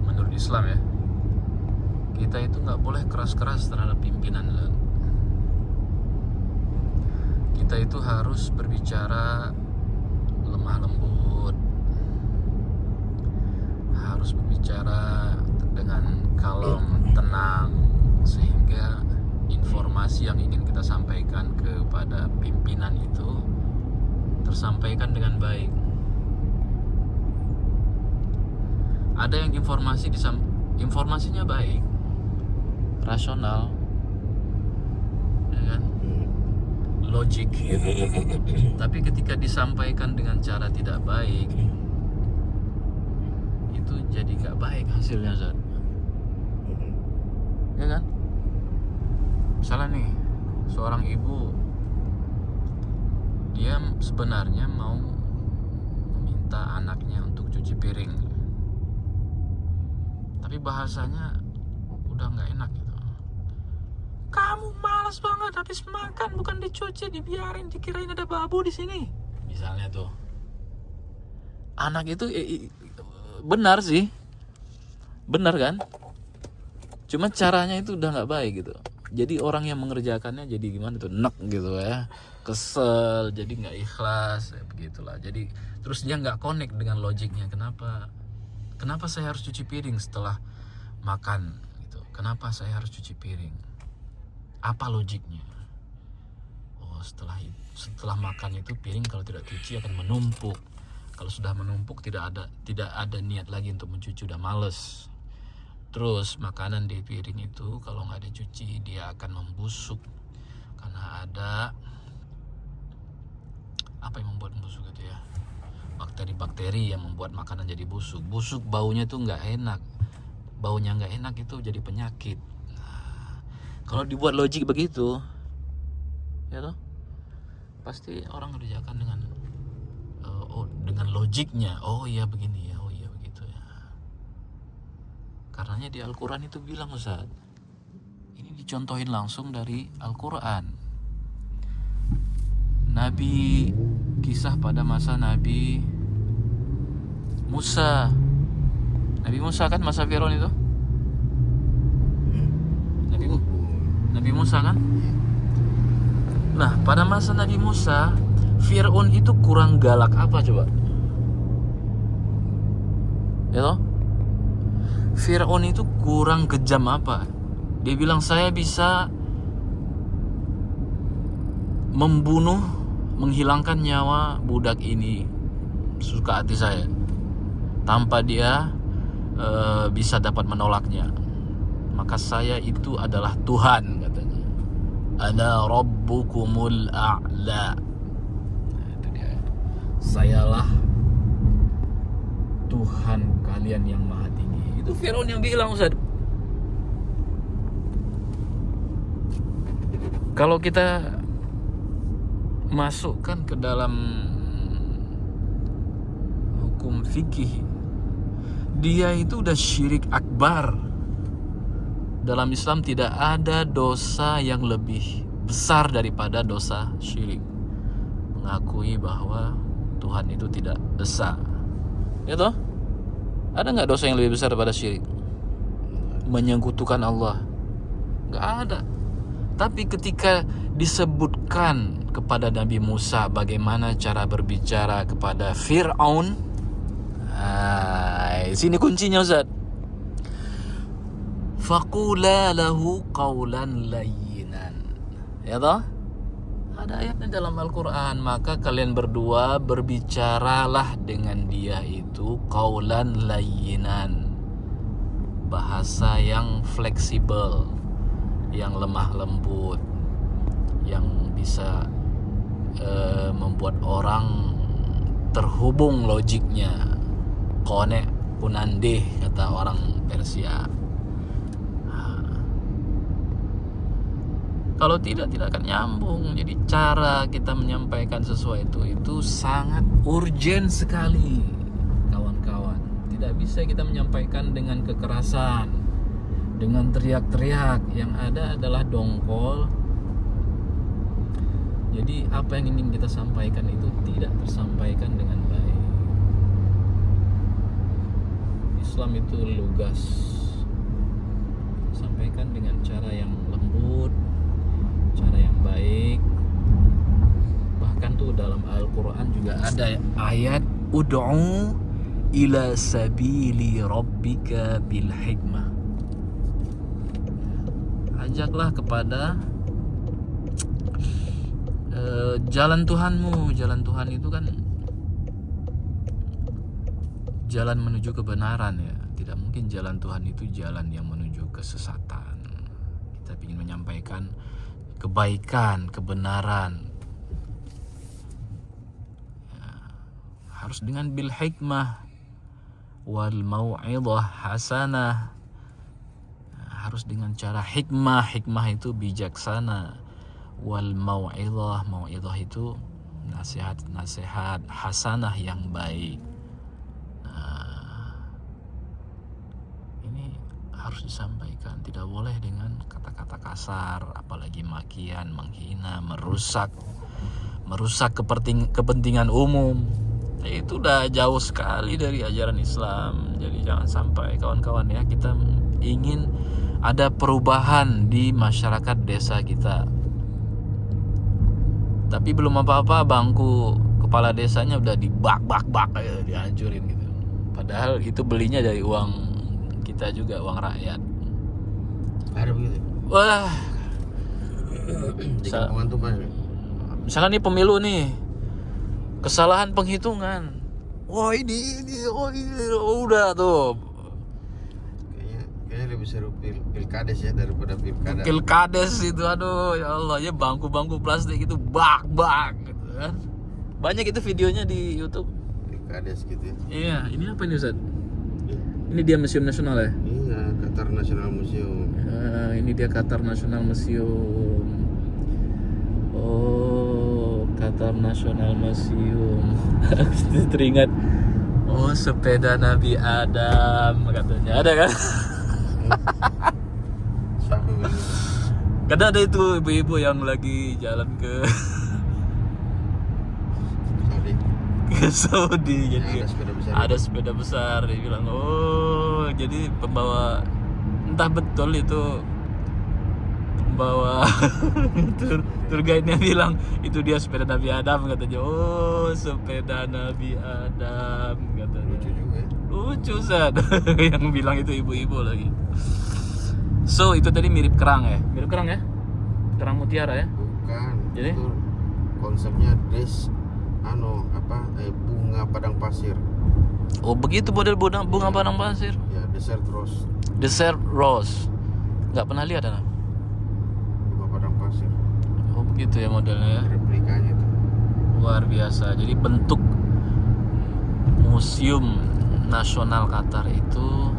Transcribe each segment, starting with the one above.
menurut Islam ya, kita itu nggak boleh keras-keras terhadap pimpinan. Kita itu harus berbicara lemah lembut, harus berbicara dengan kalem, tenang, sehingga informasi yang ingin kita sampaikan kepada pimpinan itu tersampaikan dengan baik. Ada yang informasinya baik, rasional, ya kan? Logik gitu. Tapi ketika disampaikan dengan cara tidak baik, itu jadi gak baik hasilnya, Zat. Ya kan? Misalnya nih, seorang ibu, dia sebenarnya mau meminta anaknya untuk cuci piring, tapi bahasanya udah gak enak gitu. Kamu malas banget, habis makan bukan dicuci, dibiarin, dikirain ada babu di sini. Misalnya tuh. Anak itu benar sih. Benar kan? Cuma caranya itu udah nggak baik gitu. Jadi orang yang mengerjakannya jadi gimana tuh? Nek gitu ya. Kesel, jadi nggak ikhlas, ya begitulah. Jadi terus dia nggak connect dengan logiknya. Kenapa saya harus cuci piring setelah makan gitu? Kenapa saya harus cuci piring? Apa logiknya? Oh, setelah makan itu piring kalau tidak cuci akan menumpuk. Kalau sudah menumpuk tidak ada niat lagi untuk mencuci, udah males. Terus makanan di piring itu kalau nggak dicuci dia akan membusuk karena ada apa yang membuat membusuk itu ya? Bakteri-bakteri yang membuat makanan jadi busuk. Busuk baunya tuh nggak enak. Baunya nggak enak itu jadi penyakit. Nah, kalau dibuat logik begitu, ya toh, pasti orang kerjakan dengan logiknya. Oh iya begini ya, oh iya begitu ya. Karenanya di Al-Quran itu bilang, Ustaz, ini dicontohin langsung dari Al-Quran. Kisah pada masa Nabi Musa. Nabi Musa kan masa Firaun itu. Nabi Musa kan. Nah, pada masa Nabi Musa, Firaun itu kurang galak apa coba? Ya toh? Firaun itu kurang kejam apa? Dia bilang saya bisa menghilangkan nyawa budak ini, suka hati saya, tanpa dia bisa dapat menolaknya. Maka saya itu adalah Tuhan, katanya. Ana rabbukumul a'la. Nah, itu dia. Sayalah Tuhan kalian yang maha tinggi. Itu Firaun yang bilang, Ustaz. Kalau kita masukkan ke dalam hukum fikih, dia itu udah syirik akbar. Dalam Islam tidak ada dosa yang lebih besar daripada dosa syirik. Mengakui bahwa Tuhan itu tidak esa. Ya toh? Ada nggak dosa yang lebih besar daripada syirik? Menyekutukan Allah. Nggak ada. Tapi ketika disebutkan kepada Nabi Musa bagaimana cara berbicara kepada Fir'aun, sini kuncinya, Ustaz. Faqula lahu qawlan layyinan. Ya toh? Ada ayatnya dalam Al-Quran. Maka kalian berdua berbicaralah dengan dia itu qawlan layyinan, bahasa yang fleksibel, yang lemah lembut, yang bisa membuat orang terhubung logiknya. Qane punandeh, kata orang Persia. Kalau tidak akan nyambung. Jadi cara kita menyampaikan sesuatu itu sangat urgent sekali, kawan-kawan. Tidak bisa kita menyampaikan dengan kekerasan, dengan teriak-teriak. Yang ada adalah dongkol. Jadi apa yang ingin kita sampaikan itu tidak tersampaikan dengan baik. Islam itu lugas, sampaikan dengan cara yang lembut, cara yang baik. Bahkan tuh dalam Al-Quran juga ada ayat ud'u ila sabili rabbika bil hikmah, ajaklah kepada jalan Tuhanmu. Jalan Tuhan itu kan jalan menuju kebenaran ya. Tidak mungkin jalan Tuhan itu jalan yang menuju kesesatan. Kita ingin menyampaikan kebaikan, kebenaran ya, harus dengan bil hikmah wal mau'idhah hasanah. Harus dengan cara hikmah. Hikmah itu bijaksana. Wal mau'idhah, mau'idhah itu nasihat hasanah yang baik. Nah, ini harus disampaikan. Tidak boleh dengan kata-kata kasar, apalagi makian, menghina, merusak kepentingan umum. Itu udah jauh sekali dari ajaran Islam. Jadi jangan sampai kawan-kawan ya, kita ingin ada perubahan di masyarakat desa kita, tapi belum apa-apa bangku kepala desanya udah dibak-bak ya, dihancurin gitu. Padahal itu belinya dari uang kita juga, uang rakyat. Ada begitu? Wah, Di kampungan tuh Mas. misalkan nih pemilu nih, kesalahan penghitungan. Wah ini udah tuh. Kayaknya lebih seru pilkades ya daripada pilkada. Pilkades itu, aduh ya Allah ya, bangku-bangku plastik itu bak gitu kan. Banyak itu videonya di YouTube. Pilkades gitu ya. Iya, ini apa ini Ustaz? Ini dia Museum Nasional ya? Iya, Qatar National Museum. Ya, ini dia Qatar National Museum. Oh, Qatar National Museum. Teringat, oh sepeda Nabi Adam katanya, ada kan? Siapa begitu? Kadang ada itu ibu-ibu yang lagi jalan ke Saudi. Saudi, jadi Ada sepeda besar. ada sepeda besar. Dia bilang, oh jadi pembawa, entah betul itu pembawa tour guide-nya bilang itu dia sepeda Nabi Adam katanya. Oh sepeda Nabi Adam katanya. Lucu juga ya. Lucu Sad. Yang bilang itu ibu-ibu lagi. So itu tadi mirip kerang ya? Mirip kerang ya? Kerang mutiara ya? Bukan. Jadi? Itu konsepnya bunga padang pasir. Oh begitu model bunga padang pasir. Ya, desert rose. Desert rose. Nggak pernah lihat anak? Bunga padang pasir. Oh begitu ya modelnya ya? Replikanya itu. Luar biasa. Jadi bentuk Museum Nasional Qatar itu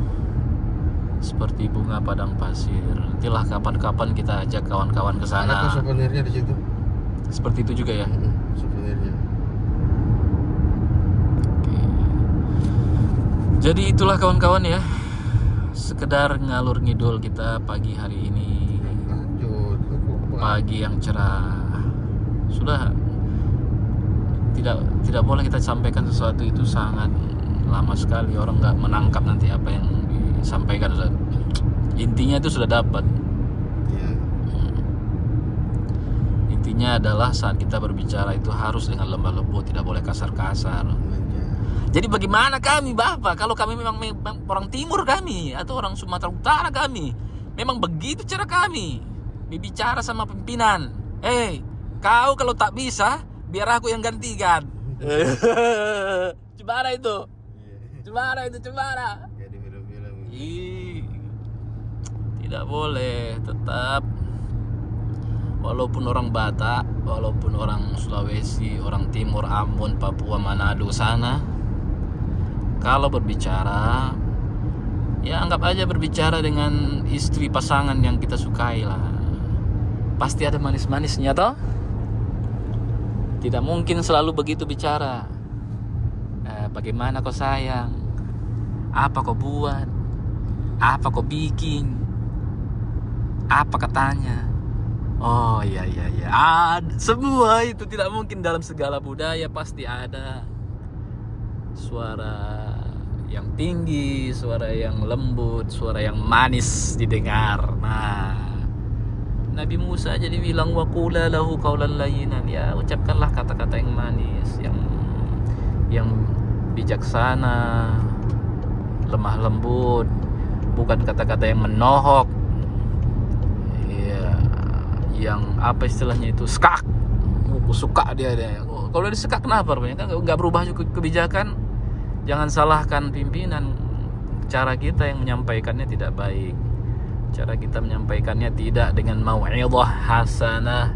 seperti bunga padang pasir. Nantilah kapan-kapan kita ajak kawan-kawan ke Ada kok sana. souvenirnya di situ. Seperti itu juga ya. Souvenirnya. Oke. Jadi itulah kawan-kawan ya, sekedar ngalur ngidul kita pagi hari ini. Lanjut. Pagi yang cerah. Sudah tidak boleh kita sampaikan sesuatu itu sangat lama sekali, orang nggak menangkap nanti apa yang disampaikan. Intinya itu sudah dapat. Ya. Intinya adalah saat kita berbicara itu harus dengan lemah lembut, tidak boleh kasar-kasar. Manja. Jadi bagaimana kami Bapak kalau kami memang orang timur kami atau orang Sumatera Utara kami, memang begitu cara kami berbicara sama pimpinan. Kau kalau tak bisa biar aku yang gantikan. Cemara itu. Cemara. Kayak di film-film. Ih, tidak boleh. Tetap walaupun orang Batak, walaupun orang Sulawesi, orang Timur, Ambon, Papua, Manado sana, kalau berbicara ya anggap aja berbicara dengan istri pasangan yang kita sukai lah. Pasti ada manis-manisnya toh. Tidak mungkin selalu begitu bicara. Bagaimana kau sayang? Apa kau buat? Apa kau bikin? Apa katanya? Oh iya. Semua itu tidak mungkin, dalam segala budaya pasti ada suara yang tinggi, suara yang lembut, suara yang manis didengar. Nah, Nabi Musa jadi bilang waqula lahu qaulan layyinan, ya ucapkanlah kata-kata yang manis, yang bijaksana, lemah lembut, bukan kata-kata yang menohok. Ya, yang apa istilahnya itu, skak. Suka dia. Kalau dia sekak kenapa? Kan nggak berubah juga kebijakan. Jangan salahkan pimpinan. Cara kita yang menyampaikannya tidak baik. Cara kita menyampaikannya tidak dengan mau'izah hasanah.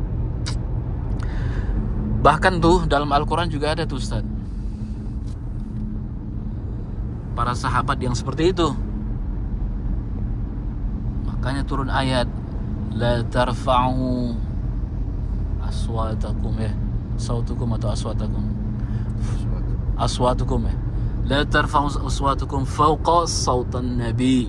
Bahkan tuh dalam Al-Quran juga ada tuh Ustaz, para sahabat yang seperti itu. Makanya turun ayat la tarfa'u aswatakum, sautukum atau aswatukum, la tarfa'u aswatukum fawqa sautan nabi.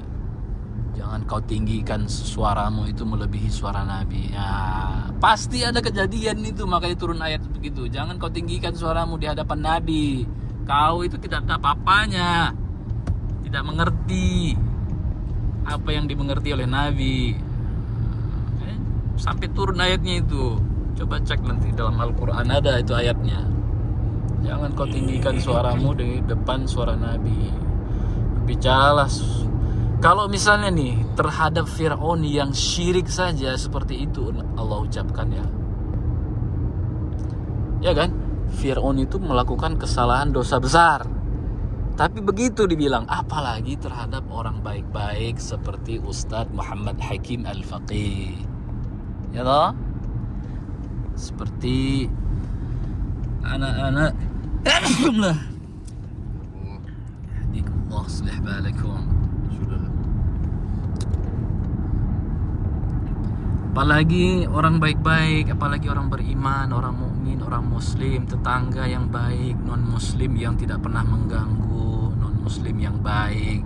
Jangan kau tinggikan suaramu itu melebihi suara Nabi. Ya, pasti ada kejadian itu, makanya turun ayat begitu. Jangan kau tinggikan suaramu di hadapan Nabi. Kau itu tidak ada apa-apanya, tidak mengerti apa yang dimengerti oleh Nabi. Sampai turun ayatnya itu. Coba cek nanti dalam Al-Quran ada itu ayatnya. Jangan kau tinggikan suaramu di depan suara Nabi. Bicaralah. Kalau misalnya nih terhadap Fir'aun yang syirik saja seperti itu Allah ucapkan ya. Ya kan? Fir'aun itu melakukan kesalahan dosa besar. Tapi begitu dibilang, apalagi terhadap orang baik-baik seperti Ustadz Muhammad Hakim Al-Faqih. Ya toh? Seperti anak-anak Alhamdulillah. Yahdikumullah, aslih balakum. Sudahlah. Apalagi orang baik-baik, apalagi orang beriman, orang mukmin, orang muslim, tetangga yang baik, non muslim yang tidak pernah mengganggu, non muslim yang baik,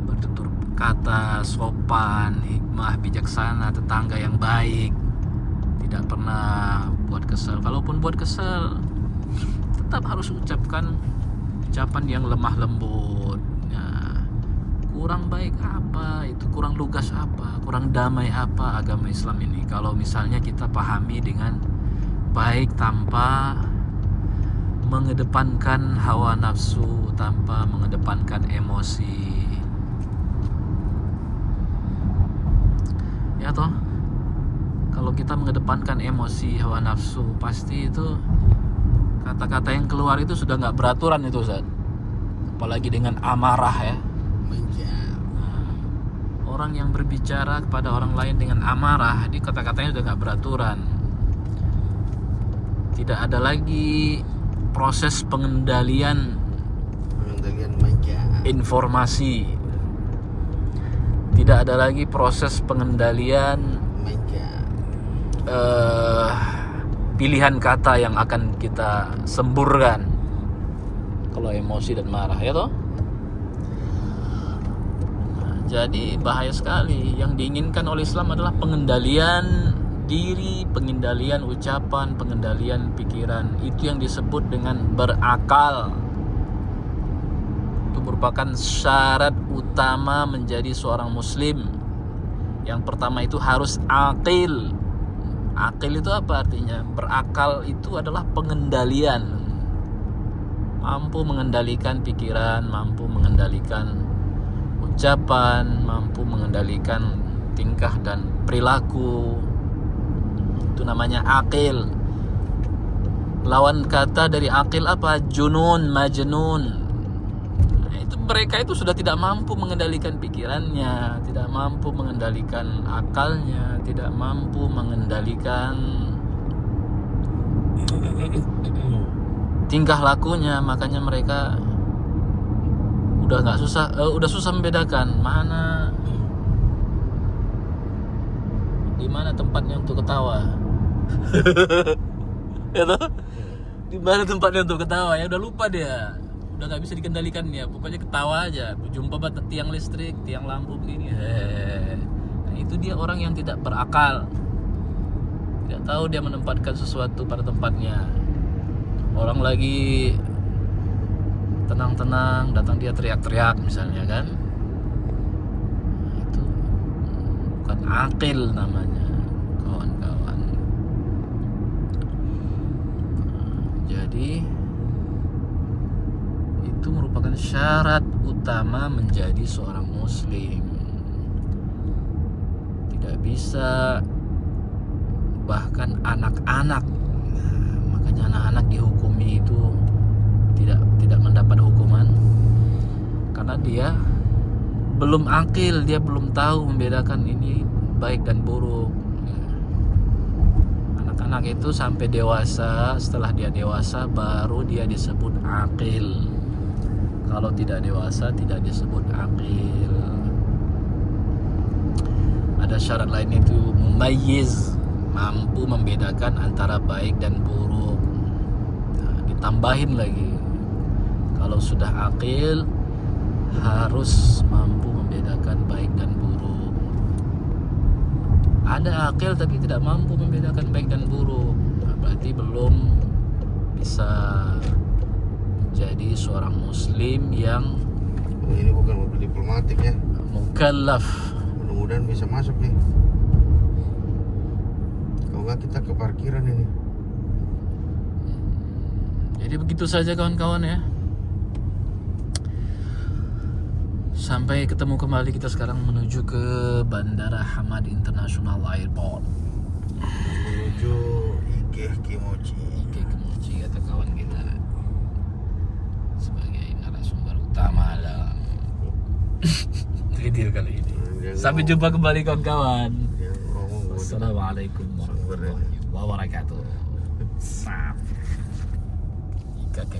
bertutur kata sopan, hikmah, bijaksana, tetangga yang baik, tidak pernah buat kesel. Kalaupun buat kesel, tetap harus ucapkan ucapan yang lemah lembut. Nah, kurang baik apa, itu kurang lugas apa, kurang damai apa agama Islam ini. Kalau misalnya kita pahami dengan baik tanpa mengedepankan hawa nafsu, tanpa mengedepankan emosi. Ya toh? Kalau kita mengedepankan emosi, hawa nafsu, pasti itu kata-kata yang keluar itu sudah nggak beraturan itu Ustaz. Apalagi dengan amarah ya. Orang yang berbicara kepada orang lain dengan amarah, di kata-katanya sudah nggak beraturan. Tidak ada lagi proses pengendalian informasi. Tidak ada lagi proses pengendalian pilihan kata yang akan kita semburkan kalau emosi dan marah, ya toh? Nah, jadi bahaya sekali. Yang diinginkan oleh Islam adalah pengendalian diri, pengendalian ucapan, pengendalian pikiran. Itu yang disebut dengan berakal. Itu merupakan syarat utama menjadi seorang muslim. Yang pertama itu harus aqil. Aqil itu apa artinya? Berakal itu adalah pengendalian. Mampu mengendalikan pikiran, mampu mengendalikan ucapan, mampu mengendalikan tingkah dan perilaku. Itu namanya aqil. Lawan kata dari aqil apa? Junun, majnun. Mereka itu sudah tidak mampu mengendalikan pikirannya, tidak mampu mengendalikan akalnya, tidak mampu mengendalikan tingkah lakunya. Makanya mereka udah susah membedakan di mana tempatnya untuk ketawa. Ya toh? Di mana tempatnya untuk ketawa, ya udah lupa dia. Udah nggak bisa dikendalikan ya, pokoknya ketawa aja. Jumpa tiang listrik, tiang lampu begini, nah, itu dia orang yang tidak berakal, tidak tahu dia menempatkan sesuatu pada tempatnya. Orang lagi tenang-tenang, datang dia teriak-teriak misalnya kan, itu bukan akil namanya, kawan-kawan. Jadi itu merupakan syarat utama menjadi seorang muslim. Tidak bisa, bahkan anak-anak, makanya anak-anak dihukumi itu tidak mendapat hukuman karena dia belum akil, dia belum tahu membedakan ini baik dan buruk. Anak-anak itu sampai dewasa, setelah dia dewasa baru dia disebut akil. Kalau tidak dewasa tidak disebut akil. Ada syarat lain, itu mumayyiz, mampu membedakan antara baik dan buruk. Nah, ditambahin lagi, kalau sudah akil harus mampu membedakan baik dan buruk. Ada akil tapi tidak mampu membedakan baik dan buruk, nah, berarti belum bisa menjadi seorang muslim yang Ini bukan mobil diplomatik ya. mukallaf. Mudah-mudahan bisa masuk nih. Kalau nggak kita ke parkiran ini. Jadi begitu saja kawan-kawan ya. Sampai ketemu kembali, kita sekarang menuju ke Bandara Hamad International Airport. Menuju Ike Kimochi. Ike Kimochi kata kawan kita sebagai narasumber utama dalam video kali ini. Sampai jumpa kembali kawan-kawan. Yang ngomong Wassalamualaikum warahmatullahi wabarakatuh.